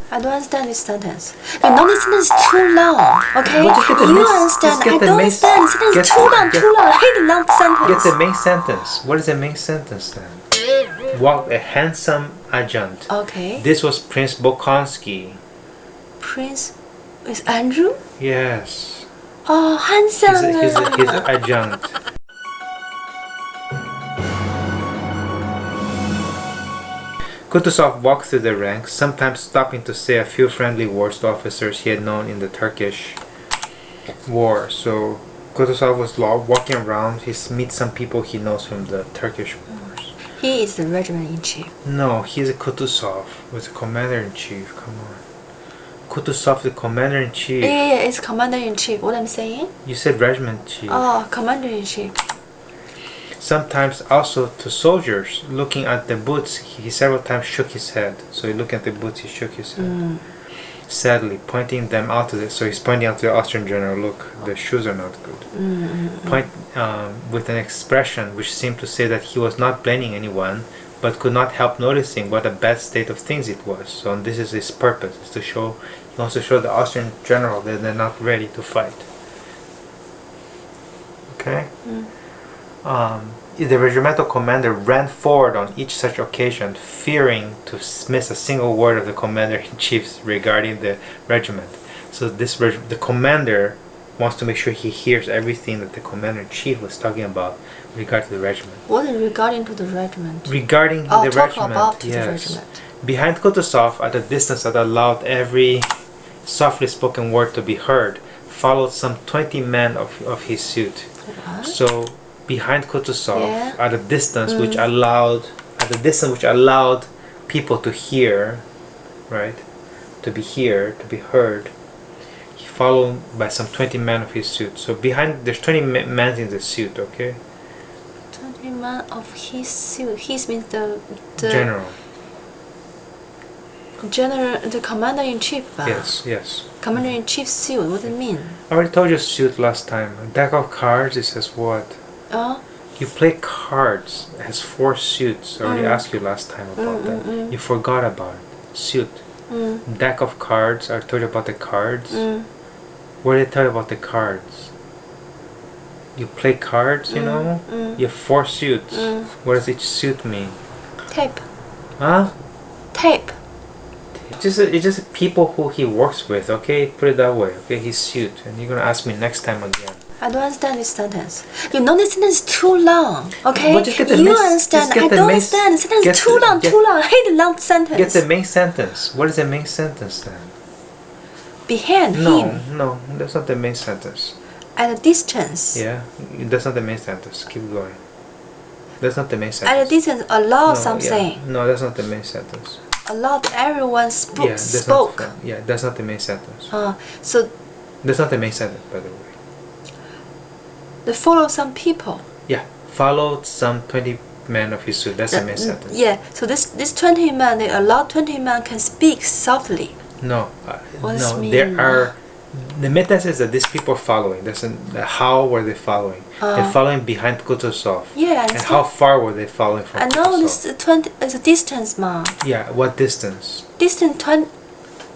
I don't understand this sentence. You know this sentence is too long. Okay? Well, just get the You main- understand? just get I the don't main- understand. The sentence is get- too long, get- too long. I hate the long Get sentence. the main sentence. What is the main sentence then? Walked a handsome adjutant. Okay. This was Prince Bolkónski. Prince is Andrew? Yes. Oh, handsome. He's an adjunct. Kutúzov walked through the ranks, sometimes stopping to say a few friendly words to officers he had known in the Turkish war. So Kutúzov was walking around. He meets some people he knows from the Turkish wars. He is the regiment in chief. No, he's a Kutúzov, was the commander-in-chief. Come on. Kutúzov, the commander-in-chief. Yeah, it's commander in chief. What I'm saying? You said regiment chief. Oh, commander in chief. Sometimes also to soldiers. Looking at the boots, he several times shook his head. So he looked at the boots, he shook his head. Sadly, pointing them out to the... So he's pointing out to the Austrian general, look, the shoes are not good. Point with an expression which seemed to say that he was not blaming anyone, but could not help noticing what a bad state of things it was. So this is his purpose, is to show... He wants to show the Austrian general that they're not ready to fight. Okay? The regimental commander ran forward on each such occasion, fearing to miss a single word of the commander-in-chief regarding the regiment. So the commander wants to make sure he hears everything that the commander-in-chief was talking about regarding the regiment. What is regarding to the regiment? Regarding the talk regiment, about yes. the regiment. Behind Kutúzov, at a distance that allowed every softly spoken word to be heard, followed some 20 men of his suite. What? So behind Kutúzov, Yeah. at a distance which allowed people to hear, right, to be heard, he followed by some 20 men of his suite. So behind, there's 20 men in the suite, okay? 20 men of his suit. His means the General. General, the commander in chief. Yes. Commander in chief suit. What does it mean? I already told you suit last time. A deck of cards, it says what? Oh. You play cards. It has 4 suits. I already asked you last time about that. You forgot about it. Suit. Deck of cards. I told you about the cards. What did I tell you about the cards? You play cards, you know? You have 4 suits. What does each suit mean? Tape. Huh? Tape. It's just people who he works with, okay? Put it that way, okay? His suit. And you're gonna ask me next time again. I don't understand this sentence. You know this sentence is too long. Okay? Well, just get the you main- understand. just get I the don't main- understand. The sentence get is too the- long, get- too long. I hate the long sentence. Get the main sentence. What is the main sentence then? Behind him. No, that's not the main sentence. At a distance. Yeah, that's not the main sentence. Keep going. That's not the main sentence. At a distance, allow No, something. yeah. No, that's not the main sentence. Allowed everyone Yeah, that's spoke. Not, that's not the main sentence. So That's not the main sentence, by the way. they follow some people. Yeah, followed some 20 men of his suit. That's the main sentence. Yeah. So this 20 men, they allowed 20 men can speak softly. No, What does no. mean? There are. The main sentence is that these people are following. How were they following? They're following behind Kutúzov. Yeah. And how far were they following from I know Kutúzov? this 20 is a distance 嘛。 Yeah, what distance?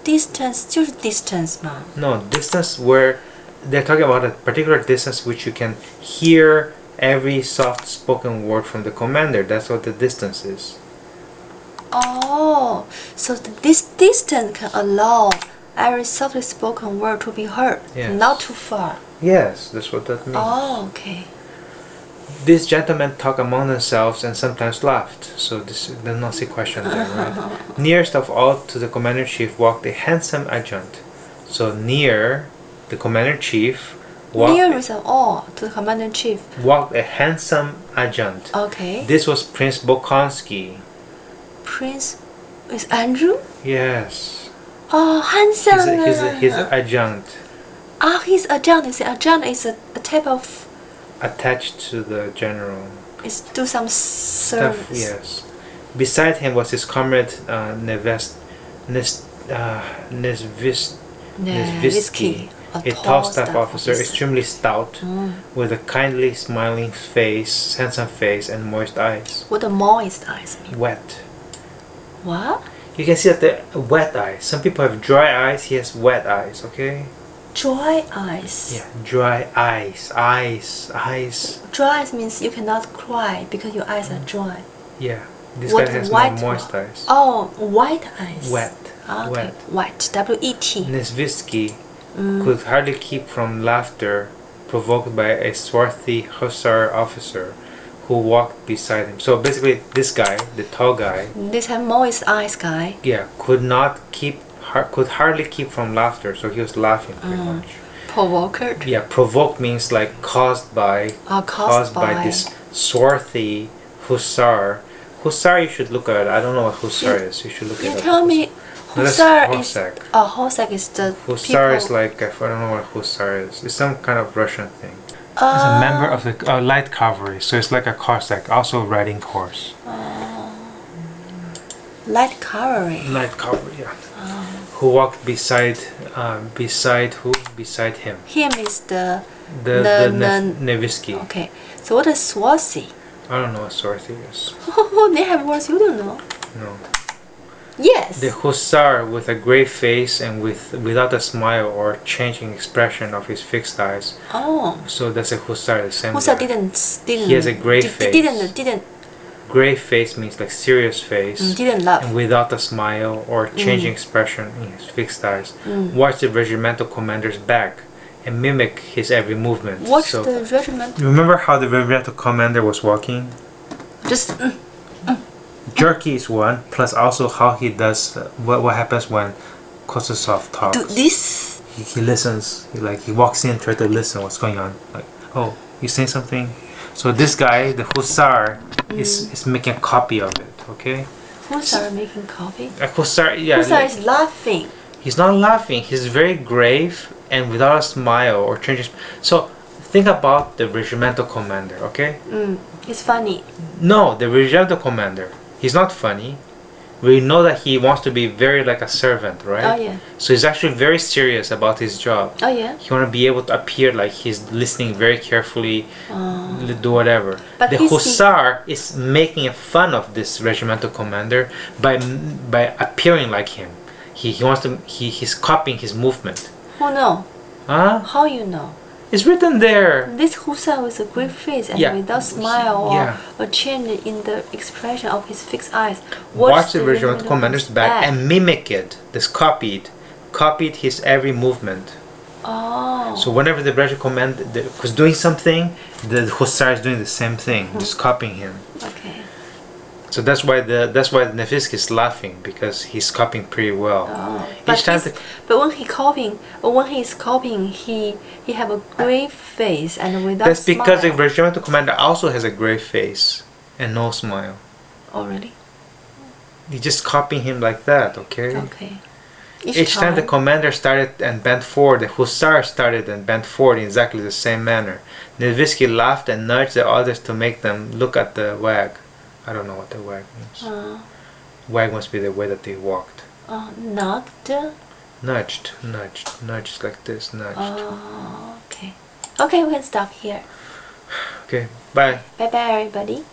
Distance 就是 distance 嘛。 No, distance where they're talking about a particular distance which you can hear every soft spoken word from the commander. That's what the distance is. Oh, so this distance can allow every softly spoken word to be heard. Yes. Not too far. Yes, that's what that means. Oh, okay. These gentlemen talk among themselves and sometimes laughed. So there's no see question there, right? Nearest of all to the commander-in-chief walked a handsome adjutant. So near the commander-in-chief Nearest of all to the commander-in-chief. walked a handsome adjutant. Okay. This was Prince Bolkónski. Prince is Andrew? Yes. Oh, handsome. He's an adjunct. He's adjutant. You see, adjutant is a type of Attached to the general. is do some Stuff, service. yes. Beside him was his comrade Nesvítski, a tall staff officer, extremely stout, with a kindly smiling face, handsome face, and moist eyes. What the moist eyes mean? Wet. What? You can see that the wet eyes. Some people have dry eyes. He has wet eyes. Okay. Dry eyes. Yeah, dry eyes. Eyes. Dry eyes means you cannot cry because your eyes are dry. Yeah. This What guy has no white moist eyes. Oh, white eyes. Wet. Ah, okay. Wet. White. W-E-T. Nesvítski could hardly keep from laughter provoked by a swarthy hussar officer who walked beside him. So basically, this guy, the tall guy, This have moist eyes guy. yeah, could hardly keep from laughter. So he was laughing pretty much. Provoked. Yeah, provoked means like caused by Caused by. this swarthy hussar. Hussar, you should look at it. I don't know what hussar is. You should look You it up. tell me, No, that's hussar is. Cossack. Cossack is the Hussar people. is like, I don't know what hussar is. It's some kind of Russian thing. It's a member of the light cavalry, so it's like a Cossack, also riding horse. Light cavalry. Light cavalry, yeah. Who walked beside who? Beside him. Him is the. Nevsky. Okay. So what is swarthy? I don't know what swarthy is. They have words you don't know. No. Yes. The hussar with a grey face and without a smile or changing expression of his fixed eyes. Oh. So that's a hussar, the same Hussar guy. didn't. He has a grey face. Didn't. Grey face means like serious face. Didn't laugh. And without a smile or changing expression in his fixed eyes. Watch the regimental commander's back and mimic his every movement. Watch So, the regiment. remember how the regimental commander was walking? Just. Jerky is one, plus also how he does what happens when Kutúzov talks. Do this. He listens. He walks in, try to listen what's going on. Like, oh, you saying something? So this guy, the hussar, is making a copy of it. Okay. Hussar making coffee. A hussar, yeah. Hussar is laughing. He's not laughing. He's very grave and without a smile or changes. So think about the regimental commander. Okay. He's funny. No, the regimental commander. He's not funny. We know that he wants to be very like a servant, right? Oh yeah. So he's actually very serious about his job. Oh yeah. He want to be able to appear like he's listening very carefully, do whatever. But the hussar is making fun of this regimental commander by appearing like him. He wants to. He's copying his movement. Oh no. Huh? How you know? It's written there. This hussar with a great face and Yeah. without smile Yeah. or change in the expression of his fixed eyes. Watch the regimental commander's back and mimic it. This copied his every movement. Oh. So whenever the regimental commander was doing something, the hussar is doing the same thing, just copying him. Okay. So that's why the Nesvítski is laughing, because he's copying pretty well. Oh. Each time But when he's copying, he have a grave face and without that's because the smile. regimental commander also has a grey face and no smile. Oh really? He's just copying him like that, okay? Okay. Each time the commander started and bent forward, the hussar started and bent forward in exactly the same manner. Nesvítski laughed and nudged the others to make them look at the wag. I don't know what the wag means. Wag must be the way that they walked. Knocked. Nudged like this, nudged. Oh, okay. Okay, we can stop here. Okay, bye. Bye bye, everybody.